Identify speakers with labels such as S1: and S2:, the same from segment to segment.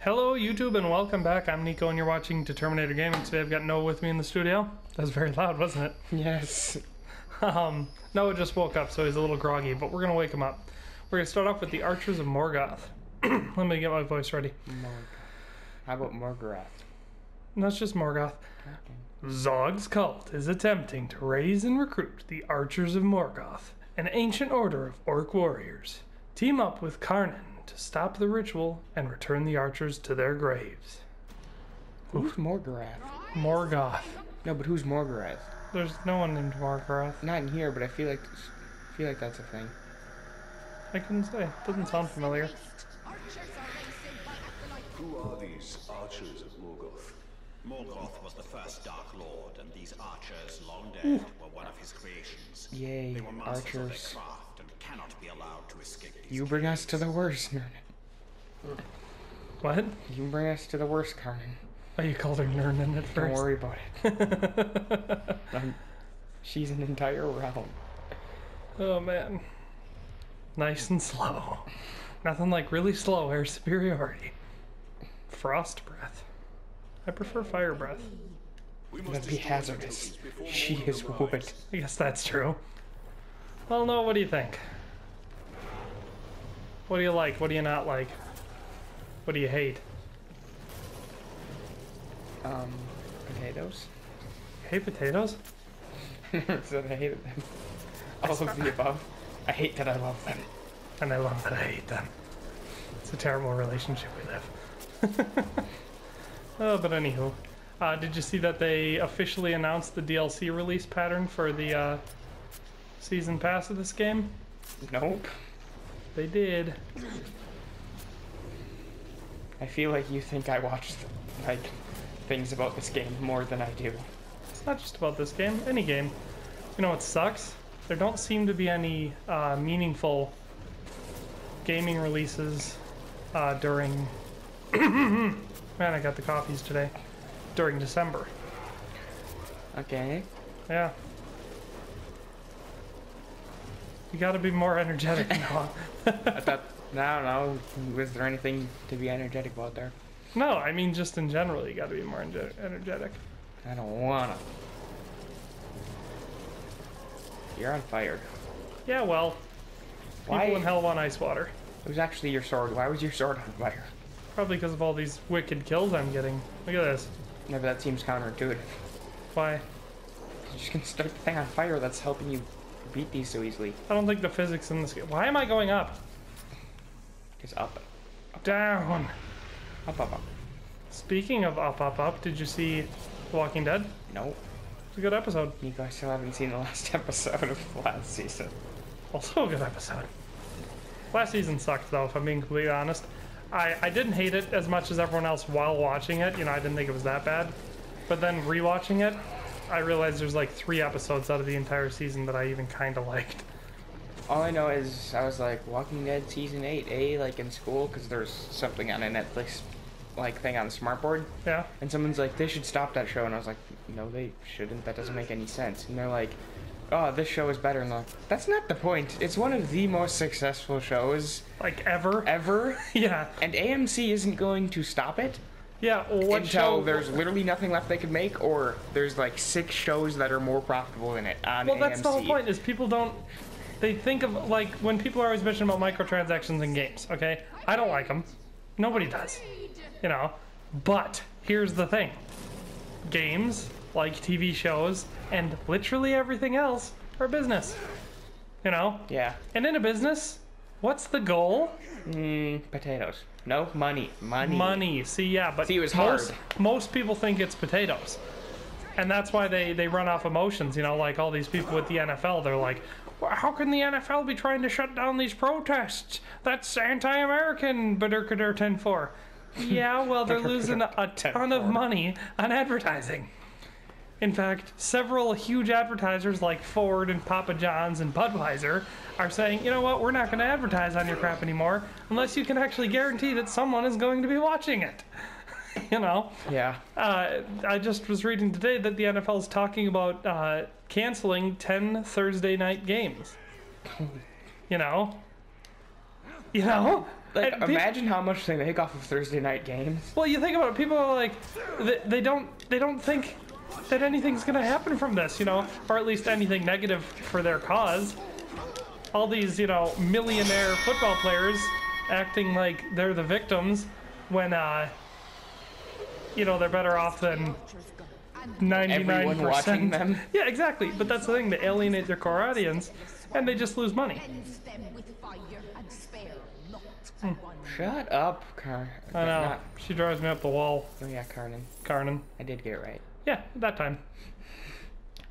S1: Hello YouTube and welcome back. I'm Nico and you're watching Determinator Gaming. Today I've got Noah with me in the studio. That was very loud, wasn't it?
S2: Yes.
S1: Noah just woke up, so he's a little groggy, but we're going to wake him up. We're going to start off with the Archers of Morgoth. Let me get my voice ready.
S2: How about Morgoth?
S1: No, it's just Morgoth. Okay. Zog's cult is attempting to raise and recruit the Archers of Morgoth, an ancient order of orc warriors. Team up with Karnan to stop the ritual and return the archers to their graves.
S2: Who's Morgoth?
S1: Morgoth.
S2: No, but who's Morgoth?
S1: There's no one named Morgoth.
S2: Not in here, but I feel like that's a thing.
S1: I couldn't say. Doesn't sound familiar.
S3: Who are these archers of Morgoth?
S4: Morgoth was the first Dark Lord, and these archers, long dead, were one of his creations.
S2: Yay,
S4: they were masters of their
S2: archers.
S4: craft and cannot be allowed to escape these
S2: You bring us to the worst, Nern.
S1: What?
S2: You bring us to the worst, Karnan.
S1: Oh, you called her Nernan at first.
S2: Don't worry about it. She's an entire realm.
S1: Oh man. Nice and slow. Nothing like really slow air superiority. Frost breath. I prefer fire breath.
S2: That'd be hazardous. She is wood.
S1: I guess that's true. Well, no, what do you think? What do you like? What do you not like? What do you hate?
S2: Potatoes?
S1: You hate potatoes?
S2: Said I hated them. All of the above. I hate that I love them.
S1: And I love that I hate them. It's a terrible relationship we live. Oh, but anywho. Did you see that they officially announced the DLC release pattern for the season pass of this game?
S2: Nope.
S1: They did.
S2: I feel like you think I watch like things about this game more than I do.
S1: It's not just about this game, any game. You know what sucks? There don't seem to be any meaningful gaming releases during... Man, I got the coffees today. During December.
S2: Okay.
S1: Yeah. You gotta be more energetic now.
S2: I thought, I don't know, was there anything to be energetic about there?
S1: No, I mean just in general, you gotta be more energetic.
S2: I don't wanna. You're on fire.
S1: Yeah, well,
S2: Why?
S1: people in hell want ice water.
S2: It was actually your sword. Why was your sword on fire?
S1: Probably because of all these wicked kills I'm getting. Look at this.
S2: No, but that seems counterintuitive.
S1: Why?
S2: You just can start the thing on fire that's helping you beat these so easily.
S1: I don't think the physics in this game... Why am I going up?
S2: Just up.
S1: Down.
S2: Up, up, up.
S1: Speaking of up, did you see The Walking Dead?
S2: Nope.
S1: It's a good episode.
S2: Nico, I still haven't seen the last episode of last season.
S1: Also a good episode. Last season sucked though, if I'm being completely honest. I didn't hate it as much as everyone else while watching it. You know, I didn't think it was that bad. But then rewatching it, I realized there's like 3 episodes out of the entire season that I even kind of liked.
S2: All I know is I was like, Walking Dead Season 8, like in school, because there's something on a Netflix like thing on the smartboard.
S1: Yeah.
S2: And someone's like, they should stop that show. And I was like, no, they shouldn't. That doesn't make any sense. And they're like, oh, this show is better. And I'm like, that's not the point. It's one of the most successful shows.
S1: Like ever?
S2: Ever.
S1: Yeah.
S2: And AMC isn't going to stop it.
S1: Yeah, well, what
S2: until
S1: show...
S2: there's literally nothing left they could make, or there's like 6 shows that are more profitable than it on AMC.
S1: Well, that's the whole point, is people don't... They think of, like, when people are always mentioning about microtransactions in games, okay? I don't like them. Nobody does. You know? But, here's the thing. Games, like TV shows, and literally everything else, are business. You know?
S2: Yeah.
S1: And in a business, what's the goal?
S2: Potatoes. No, money.
S1: Money. See, yeah, but
S2: See, it was hard.
S1: most people think it's potatoes. And that's why they run off emotions, you know, like all these people with the NFL, they're like, well, how can the NFL be trying to shut down these protests? That's anti-American, Badurkadur 10-4. Yeah, well, they're losing a ton of money on advertising. In fact, several huge advertisers like Ford and Papa John's and Budweiser are saying, you know what, we're not going to advertise on your crap anymore unless you can actually guarantee that someone is going to be watching it. You know?
S2: Yeah.
S1: I just was reading today that the NFL is talking about canceling 10 Thursday night games. You know?
S2: Like,
S1: And
S2: imagine how much they make off of Thursday night games.
S1: Well, you think about it, people are like, they don't think that anything's gonna happen from this, you know, or at least anything negative for their cause. All these, you know, millionaire football players acting like they're the victims when, you know, they're better off than 99%.
S2: Everyone watching them.
S1: Yeah, exactly. But that's the thing, they alienate their core audience, and they just lose money.
S2: Shut up,
S1: I know. She drives me up the wall.
S2: Oh yeah, Karnan.
S1: Karnan.
S2: I did get it right.
S1: Yeah, that time.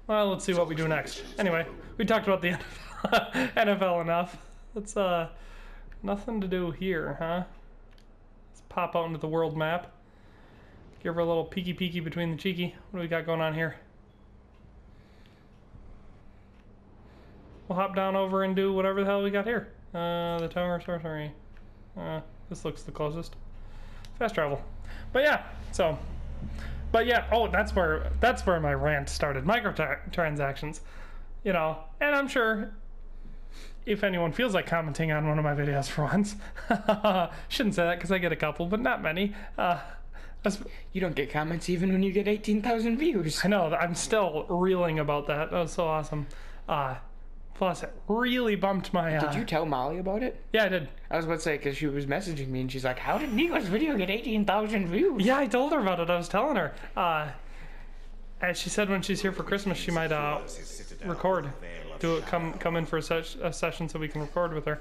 S1: Well, let's see what we do next. Anyway, we talked about the NFL enough. Let's, nothing to do here, huh? Let's pop out into the world map. Give her a little peeky between the cheeky. What do we got going on here? We'll hop down over and do whatever the hell we got here. The Tower of Sorcery. This looks the closest. Fast travel. But yeah, so... But yeah, oh, that's where my rant started. Microtransactions. You know, and I'm sure if anyone feels like commenting on one of my videos for once, shouldn't say that because I get a couple, but not many.
S2: You don't get comments even when you get 18,000 views.
S1: I know, I'm still reeling about that. That was so awesome. Plus, it really bumped my...
S2: Did you tell Molly about it?
S1: Yeah, I did.
S2: I was about to say, because she was messaging me, and she's like, how did Nico's video get 18,000 views?
S1: Yeah, I told her about it. I was telling her. And she said when she's here for Christmas, she might record. Come in for a session so we can record with her.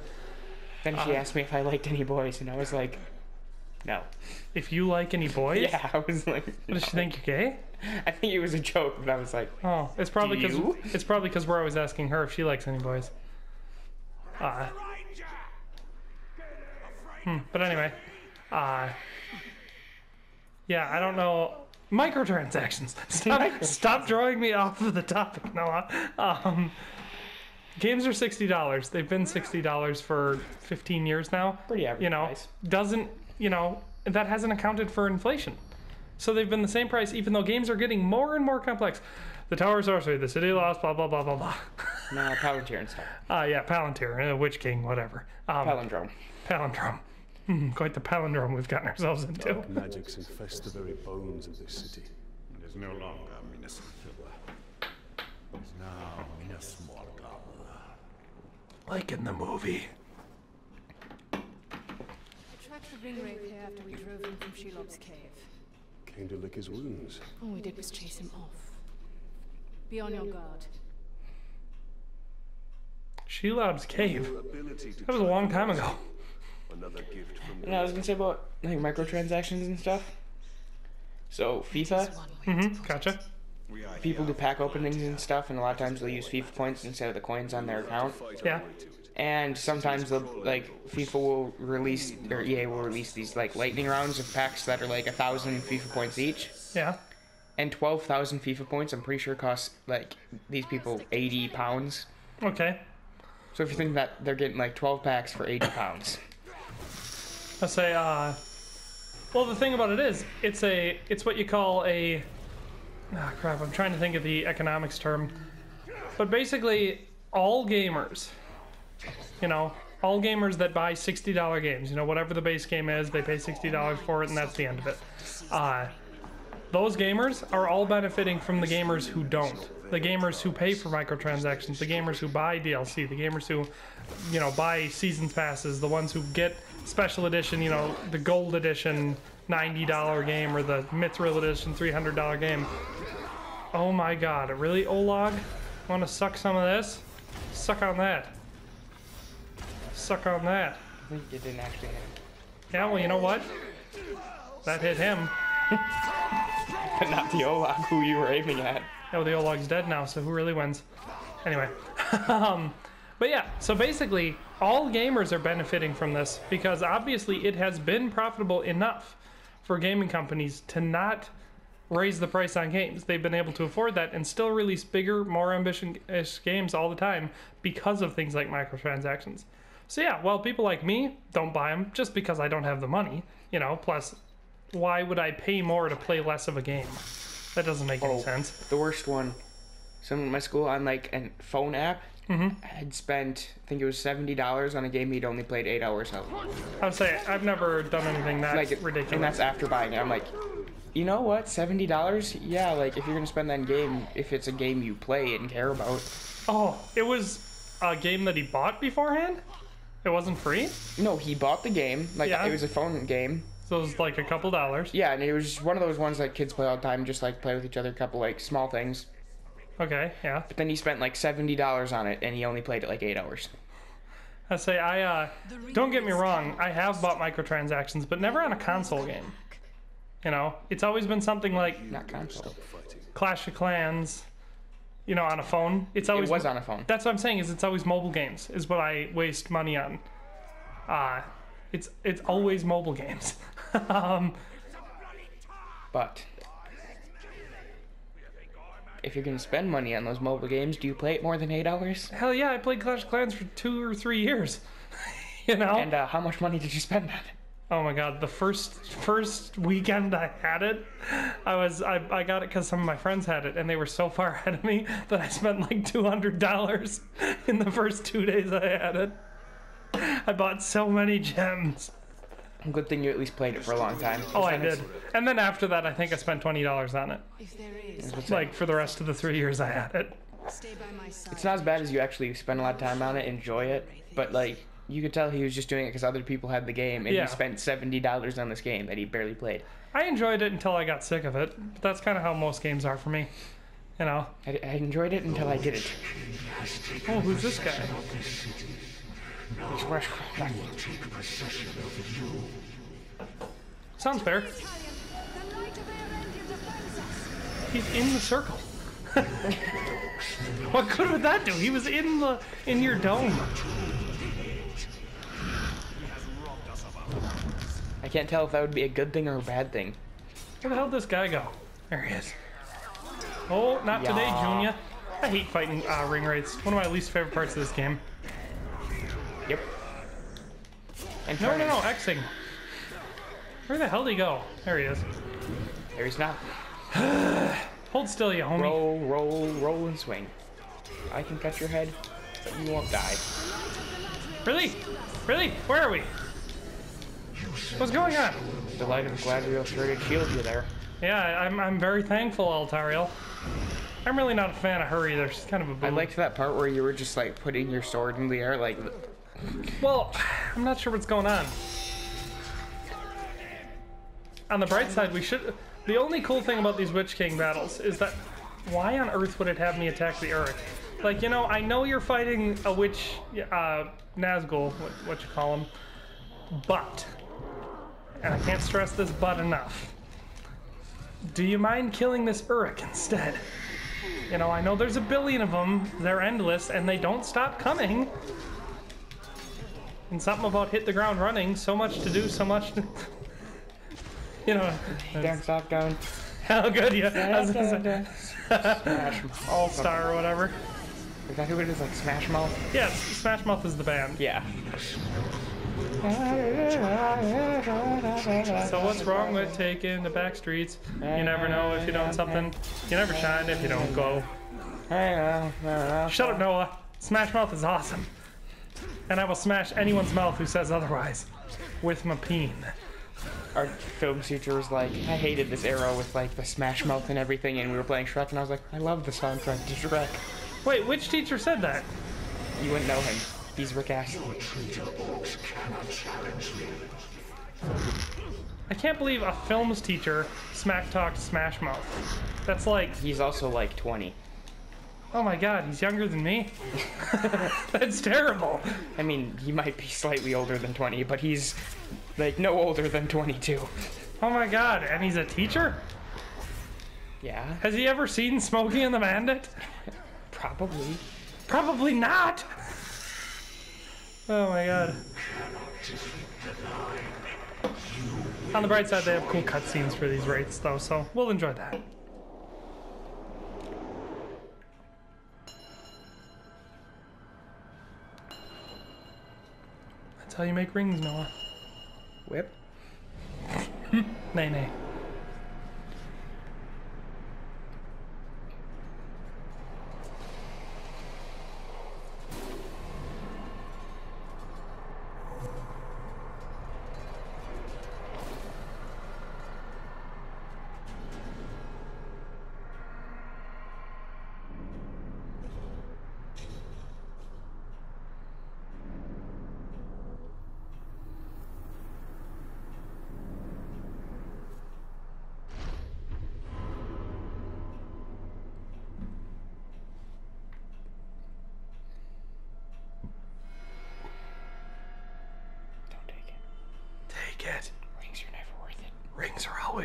S2: Then she asked me if I liked any boys, and I was like, no.
S1: If you like any boys?
S2: Yeah, I was like,
S1: What, does she think you're gay?
S2: I think it was a joke, but I was like,
S1: oh, it's probably because we're always asking her if she likes any boys. But anyway, yeah, I don't know. Microtransactions. Stop drawing me off of the topic, Noah. Games are $60. They've been $60 for 15 years now.
S2: pretty average
S1: You know,
S2: price.
S1: that hasn't accounted for inflation. So they've been the same price, even though games are getting more and more complex. The Tower of Sorcery, the City Lost, blah, blah, blah, blah, blah.
S2: No, Palantir and stuff.
S1: Yeah, Palantir, Witch King, whatever.
S2: Palindrome.
S1: Palindrome. Quite the palindrome we've gotten ourselves into.
S3: Dark magics infest the very bones of this city.
S4: It is no longer Minas Ithil. It is now Minas Morgoth.
S1: Like in the movie.
S5: I tracked the ringwraith here after we drove him from Shelob's cave.
S3: Came to lick his wounds.
S5: All we did was chase him off. Be on your guard.
S1: Shelob's cave.
S3: Your ability to
S1: That was a long time ago.
S3: another gift from
S2: And I was gonna say about like microtransactions and stuff. So FIFA,
S1: Gotcha.
S2: people do pack openings and stuff, and a lot of times they'll use FIFA points instead of the coins on their account.
S1: Yeah.
S2: And sometimes they'll FIFA will release, or EA will release these like lightning rounds of packs that are like 1,000 FIFA points each.
S1: Yeah.
S2: And 12,000 FIFA points, I'm pretty sure costs like these people 80 pounds.
S1: Okay.
S2: So if you think that they're getting like 12 packs for 80 pounds.
S1: I'll say, well, the thing about it is, it's what you call a, crap, I'm trying to think of the economics term. But basically, all gamers, all gamers that buy $60 games, whatever the base game is, they pay $60 for it, and that's the end of it. Those gamers are all benefiting from the gamers who don't. The gamers who pay for microtransactions, the gamers who buy DLC, the gamers who, buy seasons passes, the ones who get special edition, the gold edition $90 game or the mithril edition $300 game. Oh my god, really, Olag? Want to suck some of this? Suck on that. Suck on that.
S2: I think it didn't actually hit him.
S1: Yeah, well, you know what? That hit him.
S2: But not the Olag who you were aiming at.
S1: Oh, the Olag's dead now, so who really wins? Anyway. But yeah, so basically, all gamers are benefiting from this because obviously it has been profitable enough for gaming companies to not raise the price on games. They've been able to afford that and still release bigger, more ambitious games all the time because of things like microtransactions. So yeah, well, people like me don't buy them just because I don't have the money, plus why would I pay more to play less of a game? That doesn't make any sense.
S2: The worst one. Someone at my school on like a phone app, had spent, I think it was $70 on a game he'd only played 8 hours of.
S1: I would say I've never done anything that ridiculous.
S2: And that's after buying it. I'm like, you know what? $70? Yeah, like if you're gonna spend that game, if it's a game you play and care about.
S1: Oh, it was a game that he bought beforehand? It wasn't free?
S2: No, he bought the game. Like
S1: Yeah.
S2: it was a phone game.
S1: So it was like a couple dollars.
S2: Yeah, and it was just one of those ones that kids play all the time, just like play with each other, a couple like small things.
S1: Okay, yeah.
S2: But then he spent like $70 on it, and he only played it like 8 hours.
S1: I say don't get me wrong, I have bought microtransactions, but never on a console game. You know, it's always been something like
S2: Not console.
S1: Clash of Clans, you know, on a phone. It's always
S2: It was on a phone.
S1: That's what I'm saying, is it's always mobile games is what I waste money on. It's always mobile games.
S2: But if you're gonna spend money on those mobile games, do you play it more than 8 hours?
S1: Hell yeah, I played Clash of Clans for 2 or 3 years. You know?
S2: And how much money did you spend on it?
S1: Oh my god, the first weekend I had it, I got it because some of my friends had it, and they were so far ahead of me that I spent like $200 in the first 2 days I had it. I bought so many gems.
S2: Good thing you at least played it for a long time.
S1: Oh, I did. And then after that, I think I spent $20 on it.
S5: If there is,
S1: Like for the rest of the 3 years I had it.
S5: stay by my side.
S2: It's not as bad as you actually spend a lot of time on it, enjoy it, but like you could tell he was just doing it because other people had the game, and
S1: Yeah.
S2: he spent $70 on this game that he barely played.
S1: I enjoyed it until I got sick of it. But that's kind of how most games are for me. You know?
S2: I enjoyed it until I didn't.
S1: Oh, who's this guy? Sounds fair. He's in the circle. What good would that do? He was in your dome.
S2: I can't tell if that would be a good thing or a bad thing.
S1: Where the hell did this guy go? There he is. Oh, not today, Junior. I hate fighting ring rates. One of my least favorite parts of this game.
S2: Yep. And
S1: No,
S2: turning.
S1: Xing. Where the hell did he go? There he is.
S2: There he's not.
S1: Hold still, you homie.
S2: Roll, roll, roll, and swing. I can cut your head, but you won't die.
S1: Really? Really? Where are we? What's going on?
S2: Delighted, glad we shredded shield you there.
S1: Yeah, I'm very thankful, Altariel. I'm really not a fan of her either. She's kind of a boob.
S2: I liked that part where you were just like putting your sword in the air, like.
S1: Well, I'm not sure what's going on. On the bright side, we should... The only cool thing about these Witch King battles is that why on earth would it have me attack the Uruk? Like, you know, I know you're fighting a witch, Nazgul, what you call him, but, and I can't stress this but enough, do you mind killing this Uruk instead? You know, I know there's a billion of them, they're endless, and they don't stop coming. And something about hit the ground running, so much to do, so much to... You know,
S2: Don't stop going.
S1: how good you All-Star or whatever.
S2: Is that who it is? Like Smash Mouth?
S1: Yeah, Smash Mouth is the band.
S2: Yeah.
S1: So what's wrong with taking the back streets? You never know if you don't something. You never shine if you don't go. Shut up, Noah. Smash Mouth is awesome. And I will smash anyone's mouth who says otherwise. With my peen.
S2: Our film teacher was like, I hated this arrow with like the Smash Mouth and everything, and we were playing Shrek, and I was like, I love the soundtrack to Shrek.
S1: Wait, which teacher said that?
S2: You wouldn't know him. He's Rick Astley.
S1: I can't believe a films teacher smack talked Smash Mouth. That's like,
S2: He's also like 20.
S1: oh my god, he's younger than me? That's terrible.
S2: I mean, he might be slightly older than 20, but he's like no older than 22.
S1: Oh my god, and he's a teacher?
S2: Yeah,
S1: Has he ever seen Smokey and the Bandit?
S2: probably.
S1: Probably not. Oh my god. On the bright side, they have cool cutscenes for these rates, though, so we'll enjoy that. That's how you make rings, Noah.
S2: Whip.
S1: Nay, nay.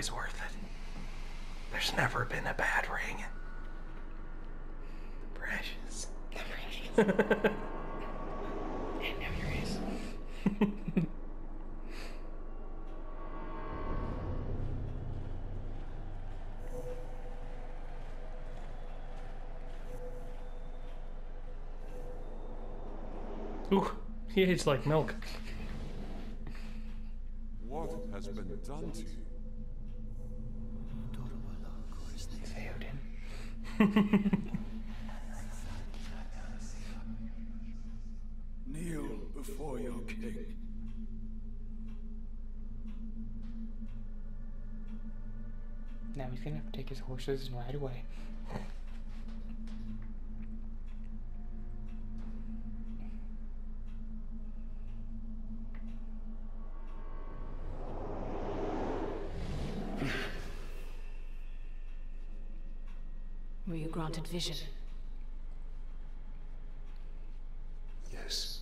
S1: always worth it. There's never been a bad ring. Precious.
S2: And now you're his.
S1: Ooh, he aged like milk.
S3: What has been done to you?
S6: Kneel before your king.
S2: Now he's gonna have to take his horses and ride away.
S5: Were you granted vision?
S3: Yes.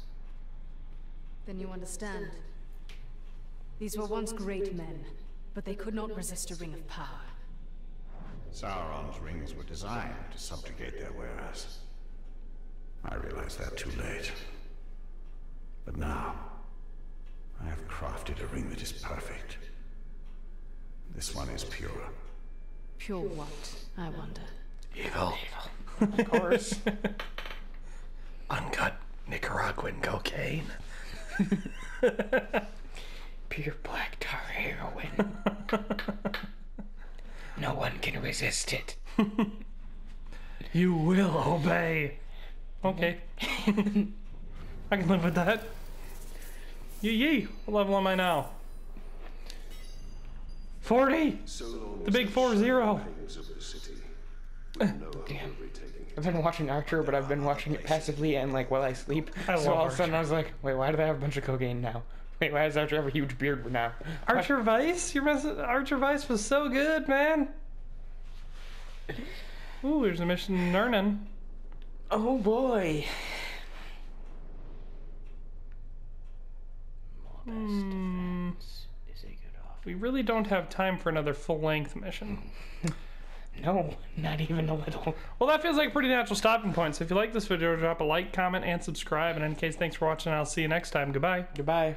S5: Then you understand. These were once great men, but they could not resist a ring of power.
S7: Sauron's rings were designed to subjugate their wearers. I realized that too late. But now, I have crafted a ring that is perfect. This one is pure.
S5: Pure what, I wonder?
S1: Evil.
S2: Of course.
S1: Uncut Nicaraguan cocaine.
S2: Pure black tar heroin. No one can resist it.
S1: You will obey. Okay. I can live with that. Yee. What level am I now? 40!
S3: So long
S1: The big
S3: as
S1: 40.
S3: things of the city, we know how
S2: Damn.
S3: we're retaking.
S2: I've been watching Archer, but I've been watching it passively and like while I sleep.
S1: I
S2: So
S1: love
S2: all of a sudden
S1: Archer.
S2: I was like, wait, why do they have a bunch of cocaine now? Wait, why does Archer have a huge beard now?
S1: Archer Vice? Archer Vice was so good, man. Ooh, there's a mission in Nernan.
S2: Oh boy.
S1: We really don't have time for another full-length mission.
S2: No, not even a little.
S1: Well, that feels like a pretty natural stopping point. So if you like this video, drop a like, comment, and subscribe. And in any case, thanks for watching. I'll see you next time. Goodbye.
S2: Goodbye.